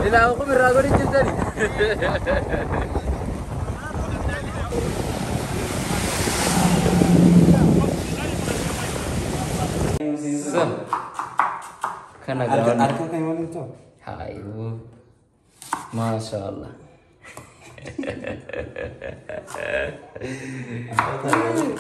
Ila ako mirago rin dyan. Kana gawan. Arka kayo mo ito. Hayo. Masyaallah.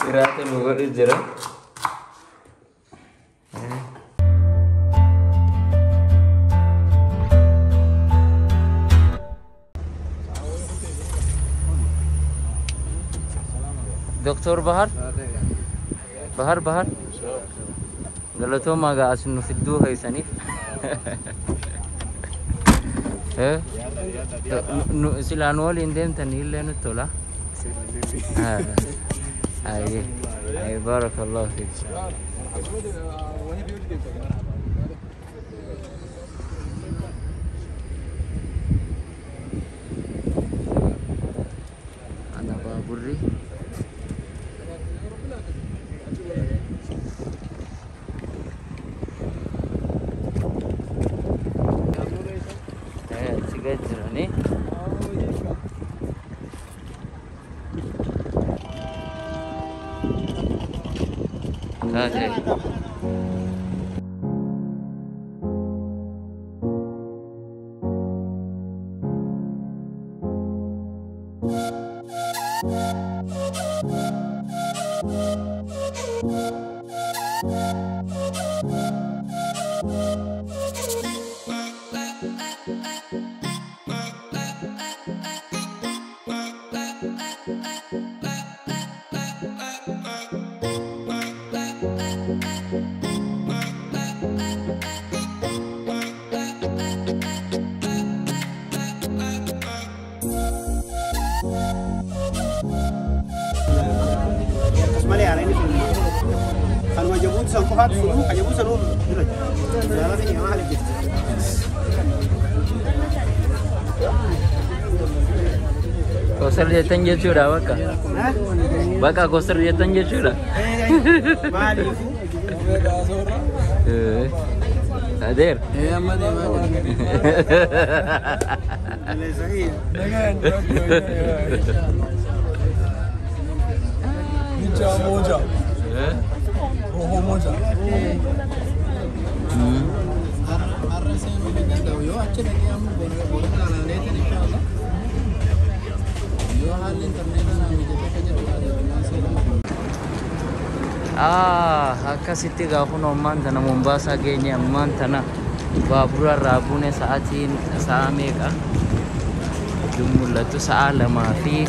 Kiratin mo ko jera. Doktor Bahar? Bahar? Galato maga asnu fiddu hai sani. Sila anual indem tanil lenu tola. Ay barakallah fik. Ana baburri. Nih. Sangkuhat suruh aja bu seru. Jalan ini yang ahli gitu. Kosar dia tanya curah baka. Baka kosar dia tanya curah. Mali. Hadir. Ya mali. Sahih. Dengan Nicha moja. Roho moja. Akkasitti gaafa ammaan tana Mombaasaa geenye ammaan tana baabura irraa buune sa'aatiin sa'a meeqa? Mul'atu sa'a 2 fi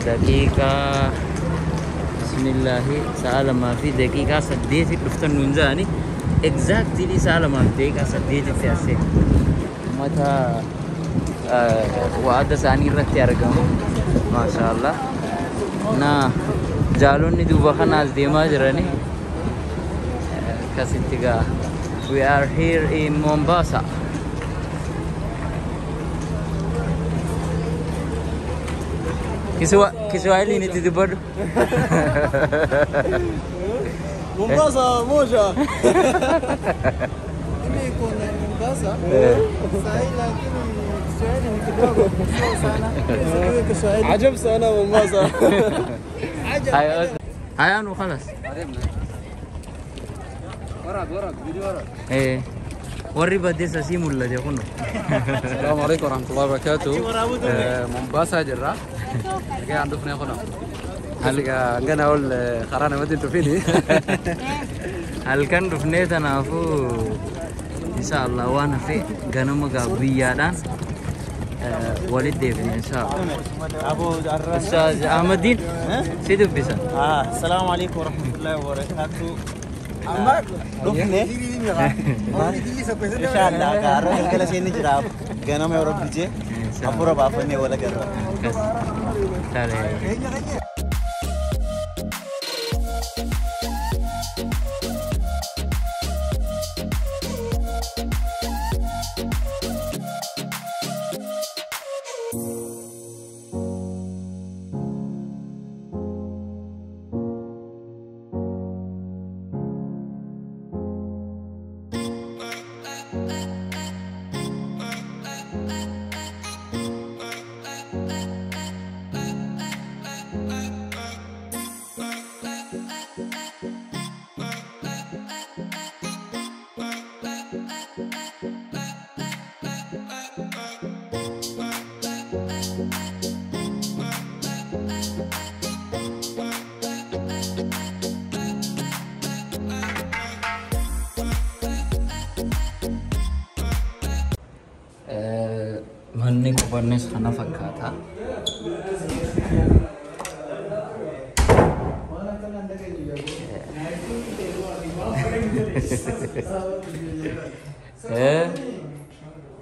daqiiqaa bismillahi sa'a 2 fi daqiiqaa 8 dhuftan nuun jedhani exactly sa'a 2 fi daqiiqaa 8 tti asee uummata waada isaanii irratti argamu maashaallah na jaalonni duuba kanaas deemaa jirani akkasitti gaa we are here in Mombasa. Kiswahili ni titibado. Mombasa moja. Mimi kuna Mombasa. Sahi lakini Kiswahili ni kidogo sana. Kiswahili. Ajab sana Mombasa. Haya nu khalas. Warak video warak. Warri badesa simulla je kuno. Assalamu alaikum warahmatullahi wabarakatuh. Mombasa jirra. Kayak andufnya kuno. Halika ngana ol kharana wadin tufini. Halkan dufne tanafu inshallah wana fi ganama gabiyadan walid devin inshallah. Abu Jarrah. Ustaz Ahmadin sidu bisa. Assalamu alaikum warahmatullahi wabarakatuh. Amma dufne. Inshallah karo kala sini jira ganama Europe je. Apura bafane wala garra. Tare. manni kubannes kana fakkaata.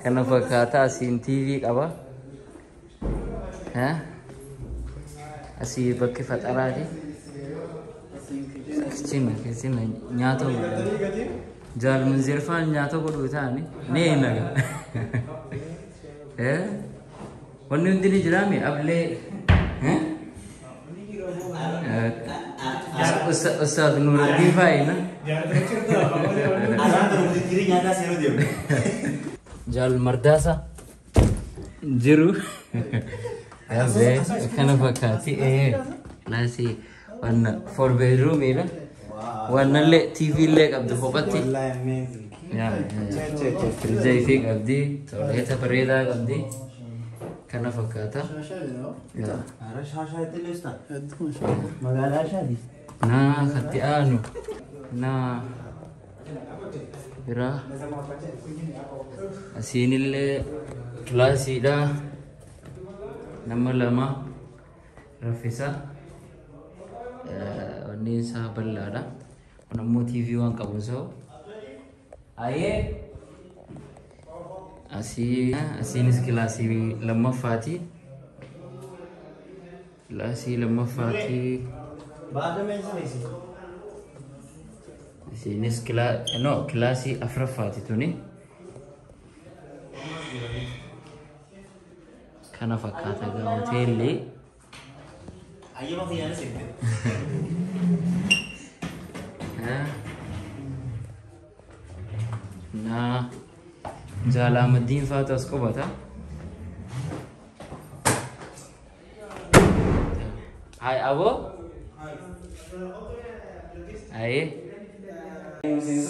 Kana fakkaata asiin TV qaba. Asii bakki faxaraati. Kicina nyaata jaal munzirfaan nyaata godhu taani nee naga. Wanni hundi ni jiraami ablee Ustaz Nuruddin Faina Jal Mardasa jiru abe kana fakkaati nasi wanna 4 bedroom ila wanna le TV le qabdu foqati ya rijay fi qabdi tawleta barida qabdi kana fakkaata ya ara shasha itile usta magala shadi na khati anu na bira asinille klasi da nama lama rafisa wanni sa ballada namu TV wan qabunso aye asinis klasi lama fati klasi lama fati baada में ऐसा asinis klasi afra fati tuni kana fakkaata ga hoteelli आइए वहाँ यहाँ से na Jalaluddin Fata usko bata hai abo hai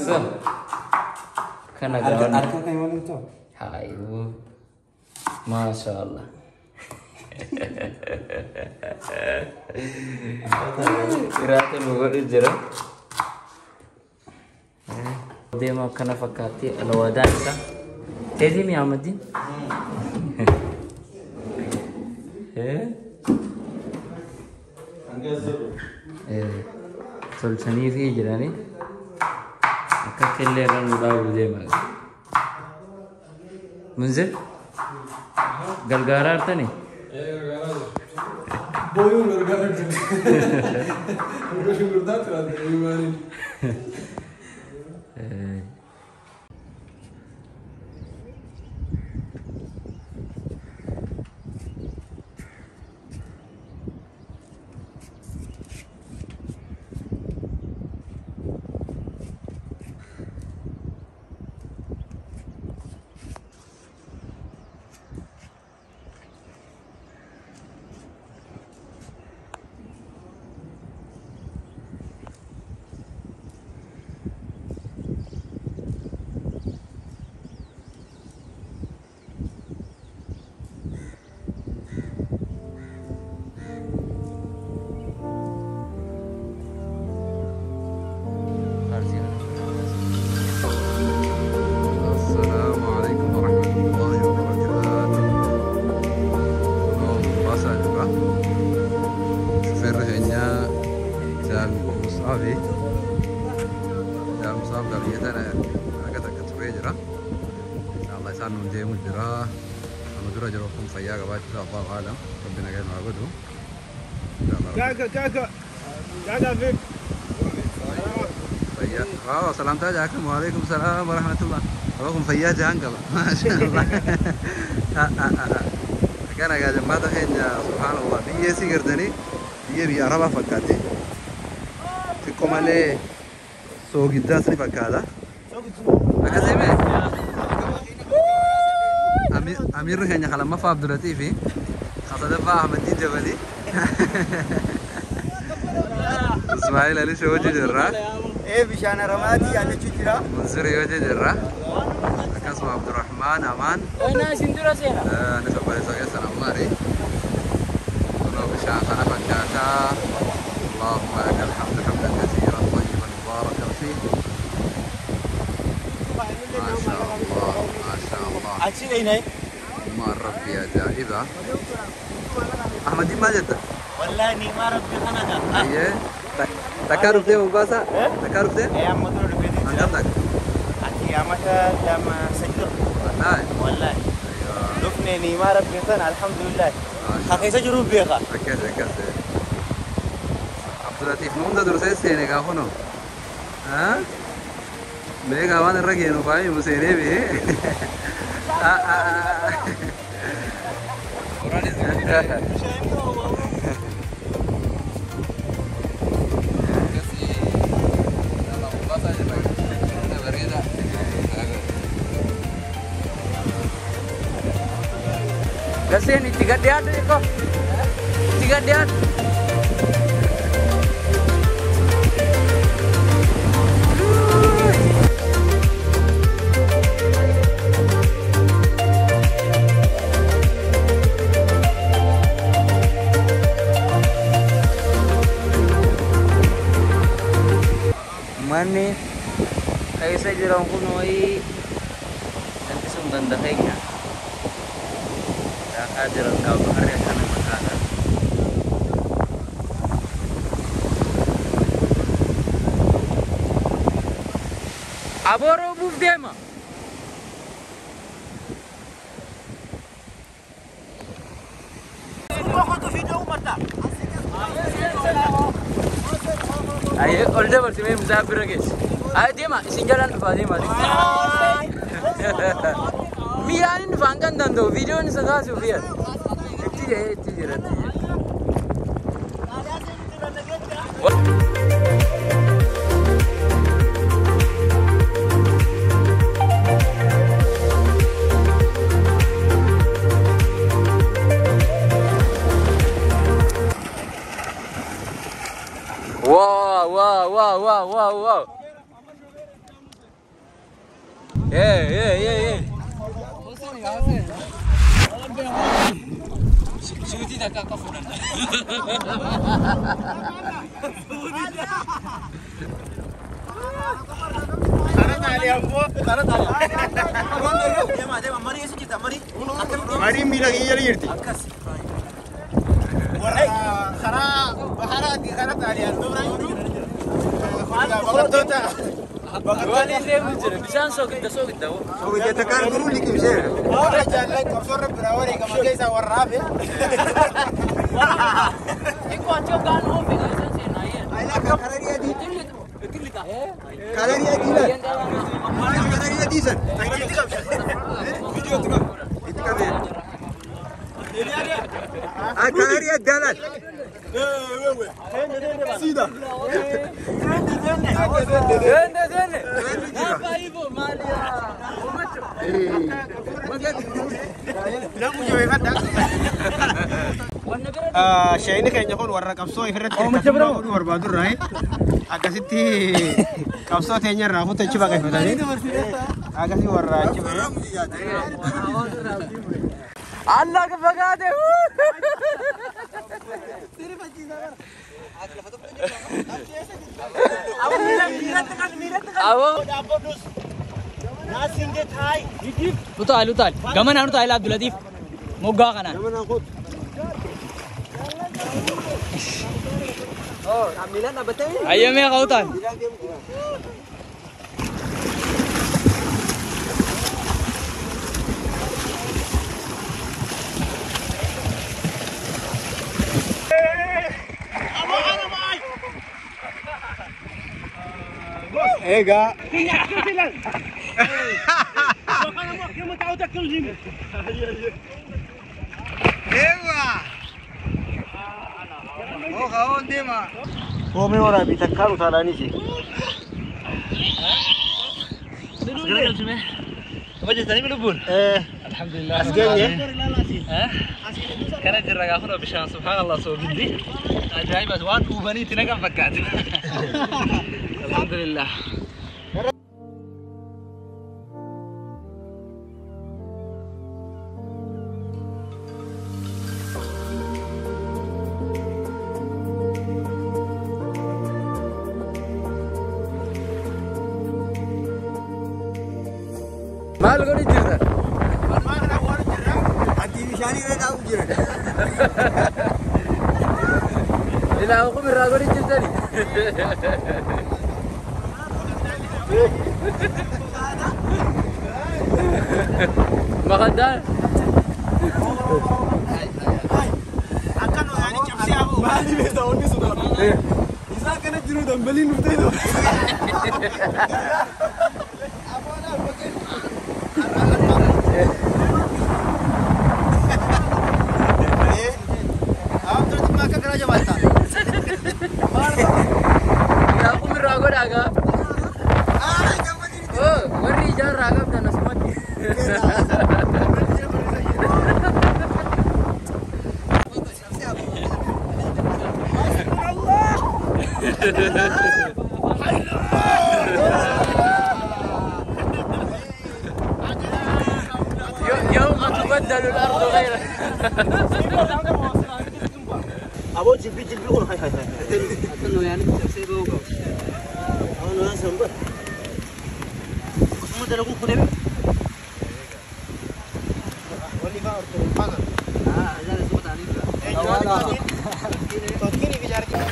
so kana gawan arka kayak mana itu hai wo masya Allah kira-kira lu jera demo kana fakati alwadanka tezi mi amadin tolchani fi jirani akakelle ran udawu dema munzir galgara artani boyun galgara ugo shugurdat radi imani كاكا فيك فيا سلامتا جاكم وعليكم السلام ورحمة الله أبوكم فيا جانقل ما شاء الله كان يا جماعة الحين سبحان الله بيجي سيقردني بيجي أربعة فكاتي تكم عليه سوق الداسري فكادا أكذبه أمير هني خلا ما فاب دلتي في خاطر فا أحمد جبلي اسماعيل علي شو وجه جرا بشان رمادي على شجرة منصور وجه جرا amaan. أنا سندرة سينا. Nasa baliso guys, sana mari. Kuno bishaan kana fakkaata. Allahumma lakal hamdu hamdan kathiran tayyiban mubarakan fihi. ما شاء الله ما شاء الله. أكيد هنا. ما ربي عجائبة. أحمد دي ما جت. والله إني ما ربي أنا ده. أيه. تكارف ده مباسة. تكارف ده. يا مدرو البيت. عندك. أكيد يا متى لما سجل. والله. والله. لفني إني ما ربي أنا الحمد لله. ما شاء حقيقة جروب بيها. أكيد أكيد. عبد اللطيف نون ده درسي سيني كافونو. ها؟ ميغا وان الرجل نفاي مسيري به. Kasi ini 3 dian ni kok. 3 dian. Mani kayak saya jirang kuno i nanti sumban dahenya dah hadir kau hari akan makanan aboro move them ayo olde bersih memang musafir guys ayo dia mah sinjalan apa dia mah biarin fangkan dan tuh video ini segala sih biar itu je wow. Yeah. Sudah tak kafuran. Mari bilang iya lihat. Bisa so kita. So kita kan dulu nih bisa. Jalan kapsor berawal kamu guys warna apa? Iko aja kan mau pegang sih naik. Kalaria di. Kalaria di lah. Kalaria di sana. Video tu kan. Itu kan. Kalaria jalan. Sida. Dene. Apa ibu Malia? Saya ini kayaknya kon warna kapso ikhret. Oh macam berapa? Berbadur rai. Agak siti kapso tehnya rahu teh coba kayak tadi. Agak sih warna coba. Allah ke bagade. Utal. Gaman anu tahu Abdul Latif. Moga kana. Oh, ambilan apa teh? Ayo me kautan. Ega. Oh, kawan dia mah. Oh, memang bisa kalau salah ni sih. Apa jadi tadi melubur? Alhamdulillah. Asganya. Karena jeraga aku udah bisa subhanallah so gede. Ajaib aswan ubani tinaga fakat. Alhamdulillah. maal godhi jirta? Ati bishaanii irra dhaabuu jira. Ilaa hukum irraa godhi jirtani? Makadaan? Akan orang ni capsi aku. Maali beektaa onni sun isaa kana jiru dambaliin dhuftee dha. Terus makan kerja bata. Ilaa hukum irraa godhaagaa? Oh, warri ijaan raagam dan asumatti. يوم تبدل الأرض غيره. Aboo jilbi kun hai. Atau yani saya bawa. Awon waan sambar. Asuma dalagu kun ebe. Wali ka orto paga. Ah, ada semua tadi. Kini bicara kita.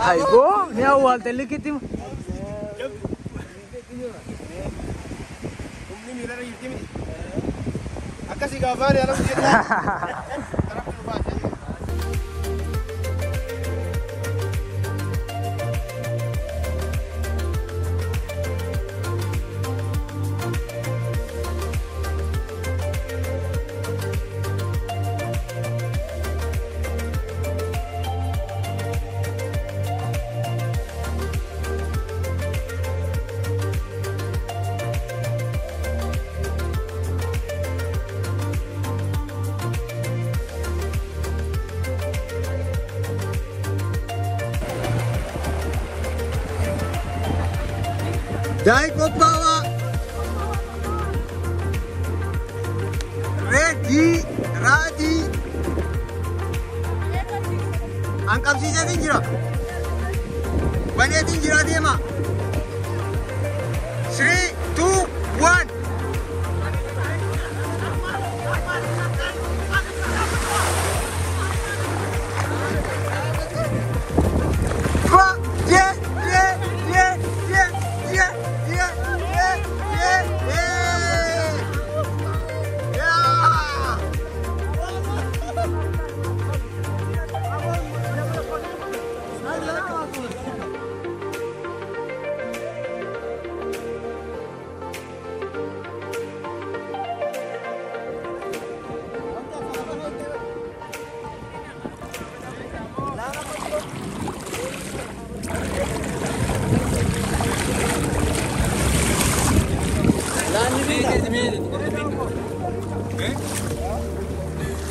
Ay, go, ni awal telekitim. Akasi gavar ya alam kita. Dai Popawa. Ready. Angkap sisa tinjira. Banyak tinjira dia mak. 3, 2, 1.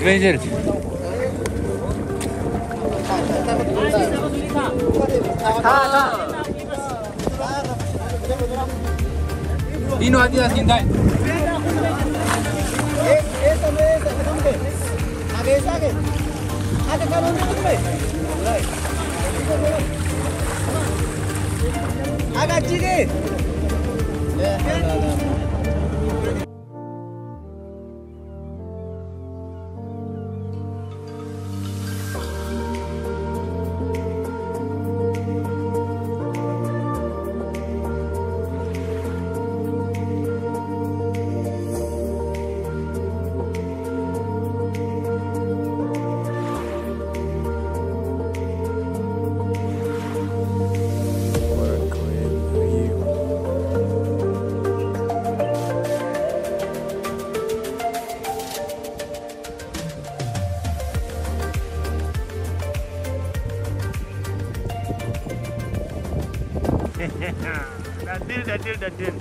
Ranger. Ino hati dah sindai. Agak cikit. Dadil.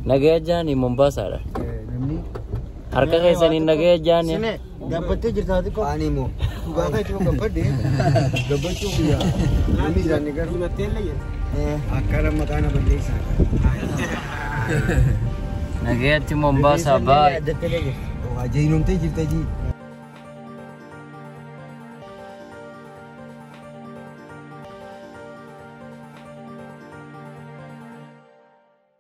Nagaya jani Mombasa ada. Harga kayak sini nagaya jani. Sini, dapat tu cerita tu kau. Animu. Gua kan cuma dapat deh. Dapat tu dia. Ini jalan kan. Akar makan apa deh sah. Nagaya tu Mombasa ba. Oh, aja inum tu cerita ji.